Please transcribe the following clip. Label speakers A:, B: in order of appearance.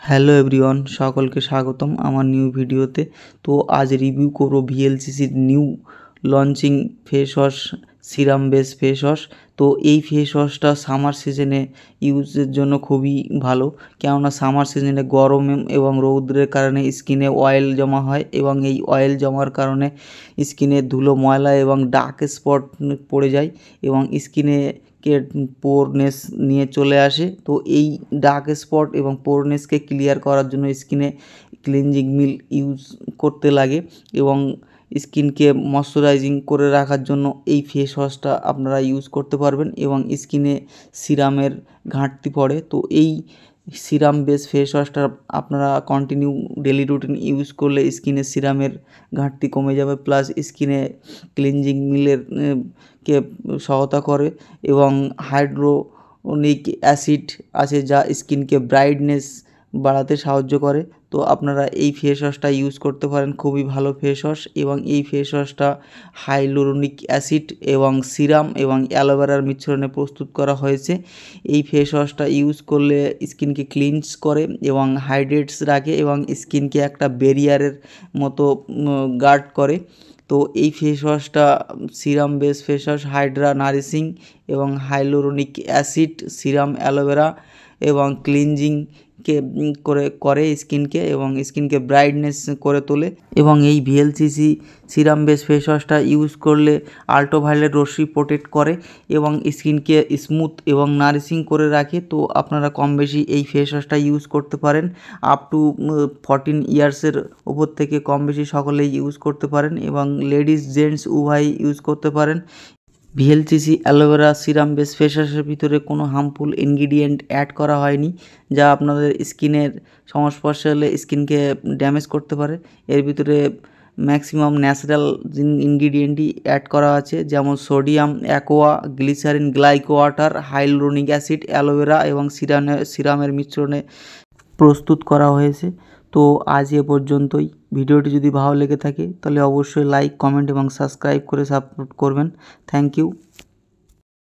A: Hello everyone, সকলকে স্বাগতম আমার নিউ ভিডিওতে। তো আজ রিভিউ করব ভিএলসিসির new launching face wash, serum base face wash. তো এই ফেস ওয়াশটা সামার সিজনে ইউজের জন্য খুবই ভালো, কেননা সামার সিজনে গরম এবং রৌদ্রের কারণে স্কিনে অয়েল জমা হয় এবং এই অয়েল জমার কারণে স্কিনে ধুলো, ময়লা এবং ডার্ক স্পট পড়ে যায় এবং স্কিনে পোরনেস নিয়ে চলে আসে। তো এই ডার্ক স্পট এবং পোরনেসকে ক্লিয়ার করার জন্য স্কিনে ক্লিনজিং মিল ইউজ করতে লাগে এবং স্কিনকে ময়শ্চারাইজিং করে রাখার জন্য এই ফেস ওয়াশটা আপনারা ইউজ করতে পারবেন এবং স্কিনে সিরামের ঘাটতি পড়ে। তো এই সিরাম বেস ফেস ওয়াশটা আপনারা কন্টিনিউ ডেলি রুটিন ইউজ করলে স্কিনে সিরামের ঘাটতি কমে যাবে, প্লাস স্কিনে ক্লিনজিং মিলের কে সহায়তা করে এবং হাইড্রোনিক অ্যাসিড আছে যা স্কিনকে ব্রাইটনেস বাড়াতে সাহায্য করে। তো আপনারা এই ফেস ওয়াশটা ইউজ করতে পারেন, খুবই ভালো ফেস ওয়াশ এবং এই ফেস ওয়াশটা হাইলোরোনিক অ্যাসিড এবং সিরাম এবং অ্যালোভেরার মিশ্রণে প্রস্তুত করা হয়েছে। এই ফেস ওয়াশটা ইউজ করলে স্কিনকে ক্লিনস করে এবং হাইড্রেটস রাখে এবং স্কিনকে একটা ব্যারিয়ারের মতো গার্ড করে। তো এই ফেস ওয়াশটা serum base face wash hydra nourishing এবং হাইলোরোনিক অ্যাসিড, সিরাম, অ্যালোভেরা এবং ক্লিনজিংকে করে স্কিনকে এবং স্কিনকে ব্রাইটনেস করে তোলে। এবং এই ভিএলসিসি সিরাম বেস ফেস ওয়াশটা ইউজ করলে আল্ট্রাভায়োলেট রশ্মি প্রোটেক্ট করে এবং স্কিনকে স্মুথ এবং নারিশিং করে রাখে। তো আপনারা কম বেশি এই ফেস ওয়াশটা ইউজ করতে পারেন, আপ টু 14 ইয়ার্সের ওপর থেকে কম বেশি সকলেই ইউজ করতে পারেন এবং লেডিস জেন্টস উভয়ই ইউজ করতে পারেন। VLCC aloe vera serum base face ওয়াশের ভিতরে কোনো হার্মফুল ইনগ্রিডিয়েন্ট অ্যাড করা হয়নি যা আপনাদের স্কিনের সংস্পর্শে হলে স্কিনকে ড্যামেজ করতে পারে। এর ভিতরে ম্যাক্সিমাম ন্যাচারাল ইনগ্রিডিয়েন্টই অ্যাড করা আছে, যেমন sodium, aqua, glycerine, গ্লাইকো water, হাইলোরোনিক acid, aloe vera এবং সিরামের মিশ্রণে প্রস্তুত করা হয়েছে। তো আজ এ পর্যন্তই। ভিডিওটি যদি ভালো লেগে থাকে তাহলে অবশ্যই লাইক, কমেন্ট এবং সাবস্ক্রাইব করে সাপোর্ট করবেন। Thank you.